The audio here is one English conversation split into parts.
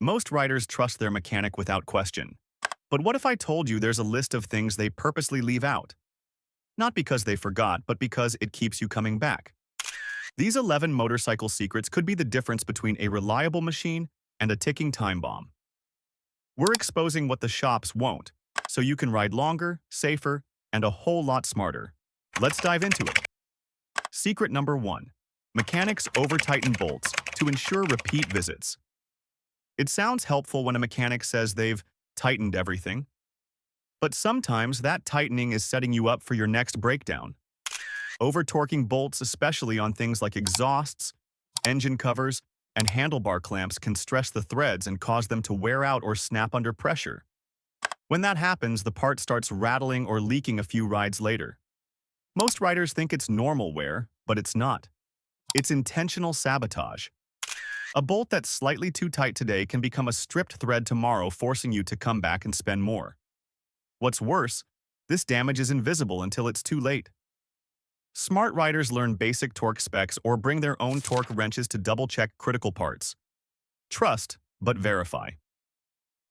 Most riders trust their mechanic without question. But what if I told you there's a list of things they purposely leave out? Not because they forgot, but because it keeps you coming back. These 11 motorcycle secrets could be the difference between a reliable machine and a ticking time bomb. We're exposing what the shops won't, so you can ride longer, safer, and a whole lot smarter. Let's dive into it. Secret number 1. Mechanics over-tighten bolts to ensure repeat visits. It sounds helpful when a mechanic says they've tightened everything, but sometimes that tightening is setting you up for your next breakdown. Over-torquing bolts, especially on things like exhausts, engine covers, and handlebar clamps, can stress the threads and cause them to wear out or snap under pressure. When that happens, the part starts rattling or leaking a few rides later. Most riders think it's normal wear, but it's not. It's intentional sabotage. A bolt that's slightly too tight today can become a stripped thread tomorrow, forcing you to come back and spend more. What's worse, this damage is invisible until it's too late. Smart riders learn basic torque specs or bring their own torque wrenches to double-check critical parts. Trust, but verify.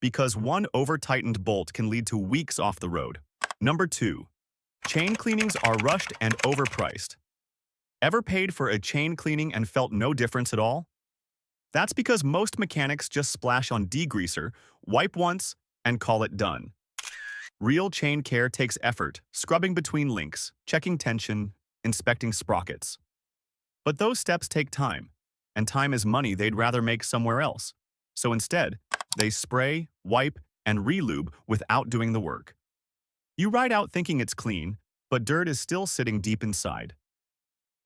Because one over-tightened bolt can lead to weeks off the road. Number 2. Chain cleanings are rushed and overpriced. Ever paid for a chain cleaning and felt no difference at all? That's because most mechanics just splash on degreaser, wipe once, and call it done. Real chain care takes effort, scrubbing between links, checking tension, inspecting sprockets. But those steps take time, and time is money they'd rather make somewhere else. So instead, they spray, wipe, and re-lube without doing the work. You ride out thinking it's clean, but dirt is still sitting deep inside.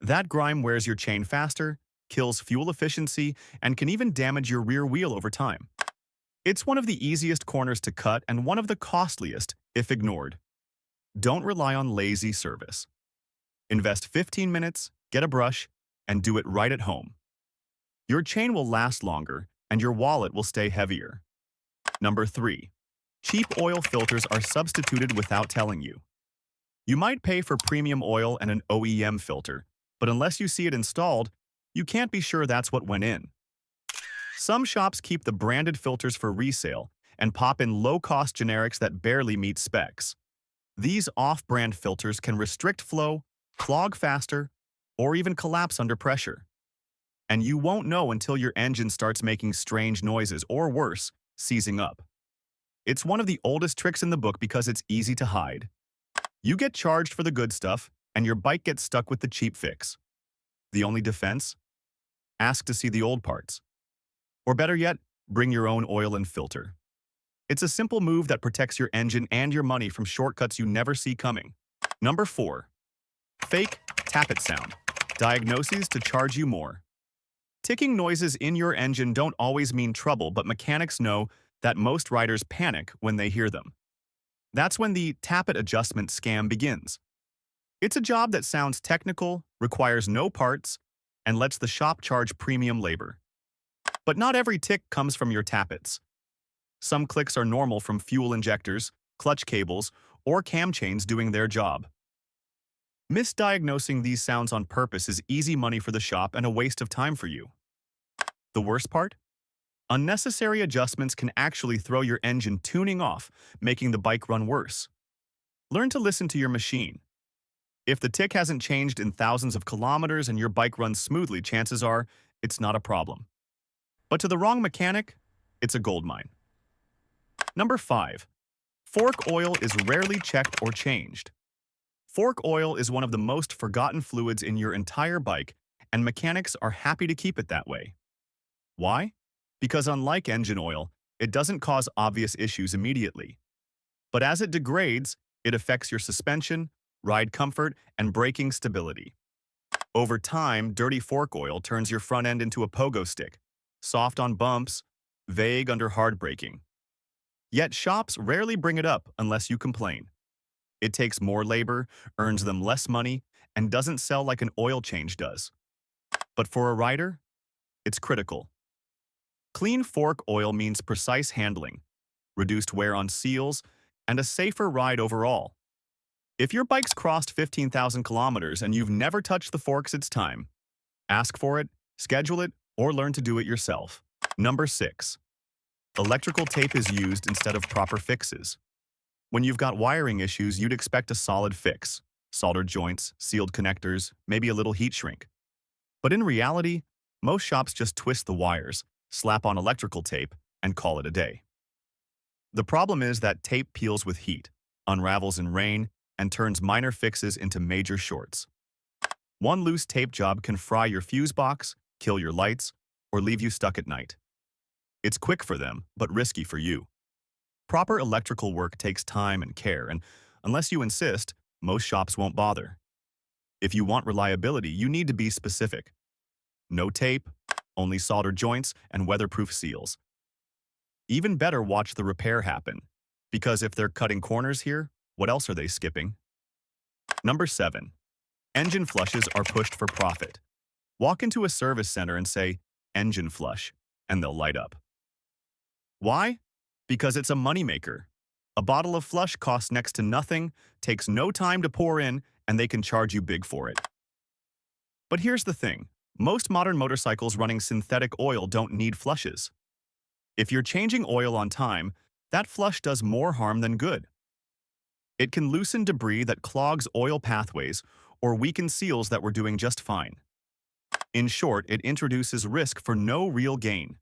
That grime wears your chain faster, kills fuel efficiency, and can even damage your rear wheel over time. It's one of the easiest corners to cut and one of the costliest if ignored. Don't rely on lazy service. Invest 15 minutes, get a brush, and do it right at home. Your chain will last longer, and your wallet will stay heavier. Number 3. Cheap oil filters are substituted without telling you. You might pay for premium oil and an OEM filter, but unless you see it installed, you can't be sure that's what went in. Some shops keep the branded filters for resale and pop in low-cost generics that barely meet specs. These off-brand filters can restrict flow, clog faster, or even collapse under pressure. And you won't know until your engine starts making strange noises or worse, seizing up. It's one of the oldest tricks in the book because it's easy to hide. You get charged for the good stuff, and your bike gets stuck with the cheap fix. The only defense? Ask to see the old parts. Or better yet, bring your own oil and filter. It's a simple move that protects your engine and your money from shortcuts you never see coming. Number 4. Fake tappet sound. Diagnoses to charge you more. Ticking noises in your engine don't always mean trouble, but mechanics know that most riders panic when they hear them. That's when the tappet adjustment scam begins. It's a job that sounds technical, requires no parts, and lets the shop charge premium labor. But not every tick comes from your tappets. Some clicks are normal from fuel injectors, clutch cables, or cam chains doing their job. Misdiagnosing these sounds on purpose is easy money for the shop and a waste of time for you. The worst part? Unnecessary adjustments can actually throw your engine tuning off, making the bike run worse. Learn to listen to your machine. If the tick hasn't changed in thousands of kilometers and your bike runs smoothly, chances are it's not a problem. But to the wrong mechanic, it's a goldmine. Number 5. Fork oil is rarely checked or changed. Fork oil is one of the most forgotten fluids in your entire bike, and mechanics are happy to keep it that way. Why? Because unlike engine oil, it doesn't cause obvious issues immediately. But as it degrades, it affects your suspension, ride comfort, and braking stability. Over time, dirty fork oil turns your front end into a pogo stick, soft on bumps, vague under hard braking. Yet shops rarely bring it up unless you complain. It takes more labor, earns them less money, and doesn't sell like an oil change does. But for a rider, it's critical. Clean fork oil means precise handling, reduced wear on seals, and a safer ride overall. If your bike's crossed 15,000 kilometers and you've never touched the forks, it's time. Ask for it, schedule it, or learn to do it yourself. Number 6. Electrical tape is used instead of proper fixes. When you've got wiring issues, you'd expect a solid fix. Soldered joints, sealed connectors, maybe a little heat shrink. But in reality, most shops just twist the wires, slap on electrical tape, and call it a day. The problem is that tape peels with heat, unravels in rain, and turns minor fixes into major shorts. One loose tape job can fry your fuse box, kill your lights, or leave you stuck at night. It's quick for them, but risky for you. Proper electrical work takes time and care, and unless you insist, most shops won't bother. If you want reliability, you need to be specific. No tape, only soldered joints and weatherproof seals. Even better, watch the repair happen, because if they're cutting corners here, what else are they skipping? Number 7. Engine flushes are pushed for profit. Walk into a service center and say, "Engine flush," and they'll light up. Why? Because it's a moneymaker. A bottle of flush costs next to nothing, takes no time to pour in, and they can charge you big for it. But here's the thing. Most modern motorcycles running synthetic oil don't need flushes. If you're changing oil on time, that flush does more harm than good. It can loosen debris that clogs oil pathways or weaken seals that were doing just fine. In short, it introduces risk for no real gain.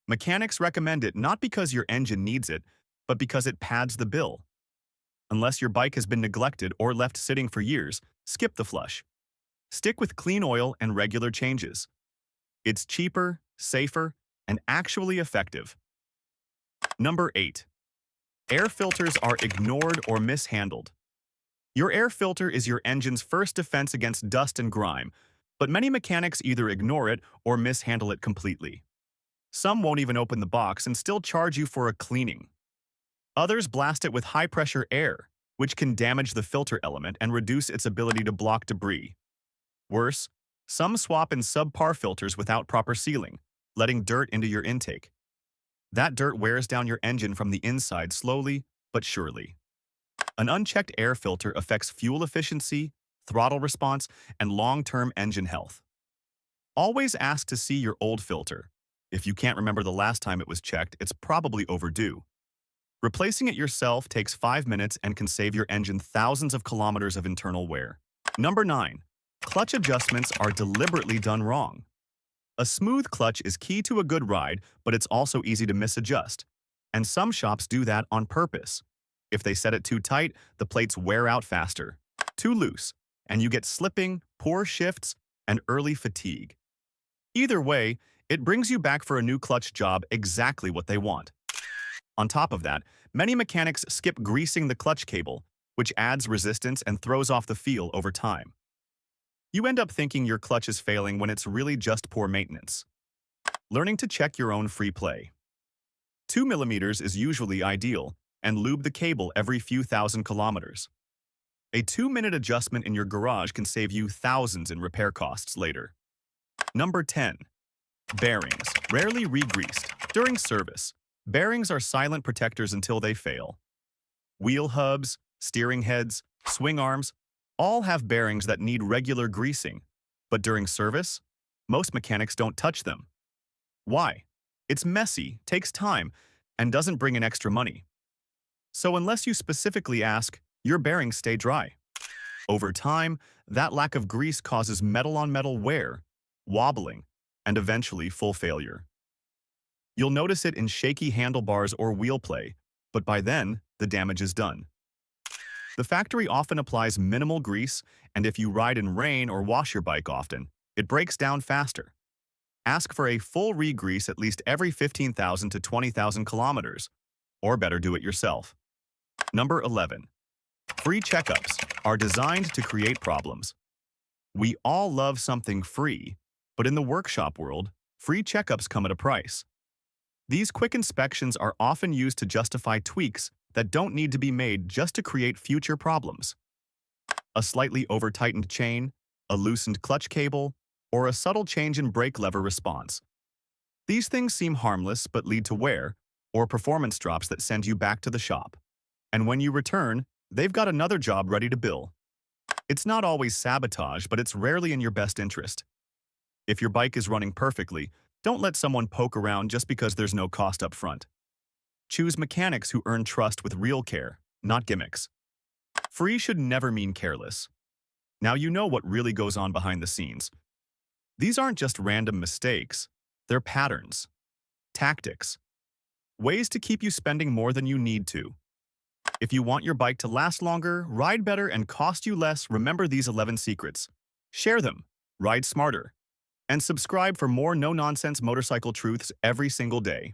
Mechanics recommend it not because your engine needs it, but because it pads the bill. Unless your bike has been neglected or left sitting for years, skip the flush. Stick with clean oil and regular changes. It's cheaper, safer, and actually effective. Number 8. Air filters are ignored or mishandled. Your air filter is your engine's first defense against dust and grime, but many mechanics either ignore it or mishandle it completely. Some won't even open the box and still charge you for a cleaning. Others blast it with high-pressure air, which can damage the filter element and reduce its ability to block debris. Worse, some swap in subpar filters without proper sealing, letting dirt into your intake. That dirt wears down your engine from the inside slowly but surely. An unchecked air filter affects fuel efficiency, throttle response, and long-term engine health. Always ask to see your old filter. If you can't remember the last time it was checked, it's probably overdue. Replacing it yourself takes 5 minutes and can save your engine thousands of kilometers of internal wear. Number 9. Clutch adjustments are deliberately done wrong. A smooth clutch is key to a good ride, but it's also easy to misadjust. And some shops do that on purpose. If they set it too tight, the plates wear out faster. Too loose, and you get slipping, poor shifts, and early fatigue. Either way, it brings you back for a new clutch job exactly what they want. On top of that, many mechanics skip greasing the clutch cable, which adds resistance and throws off the feel over time. You end up thinking your clutch is failing when it's really just poor maintenance. Learning to check your own free play. 2 millimeters is usually ideal, and lube the cable every few thousand kilometers. A 2-minute adjustment in your garage can save you thousands in repair costs later. Number 10. Bearings, rarely re-greased. During service, bearings are silent protectors until they fail. Wheel hubs, steering heads, swing arms, all have bearings that need regular greasing, but during service, most mechanics don't touch them. Why? It's messy, takes time, and doesn't bring in extra money. So unless you specifically ask, your bearings stay dry. Over time, that lack of grease causes metal-on-metal wear, wobbling, and eventually full failure. You'll notice it in shaky handlebars or wheel play, but by then, the damage is done. The factory often applies minimal grease, and if you ride in rain or wash your bike often, it breaks down faster. Ask for a full re-grease at least every 15,000 to 20,000 kilometers, or better do it yourself. Number 11. Free checkups are designed to create problems. We all love something free, but in the workshop world, free checkups come at a price. These quick inspections are often used to justify tweaks that don't need to be made just to create future problems. A slightly over-tightened chain, a loosened clutch cable, or a subtle change in brake lever response. These things seem harmless but lead to wear or performance drops that send you back to the shop. And when you return, they've got another job ready to bill. It's not always sabotage, but it's rarely in your best interest. If your bike is running perfectly, don't let someone poke around just because there's no cost up front. Choose mechanics who earn trust with real care, not gimmicks. Free should never mean careless. Now you know what really goes on behind the scenes. These aren't just random mistakes. They're patterns, tactics, ways to keep you spending more than you need to. If you want your bike to last longer, ride better, and cost you less, remember these 11 secrets. Share them, ride smarter, and subscribe for more no-nonsense motorcycle truths every single day.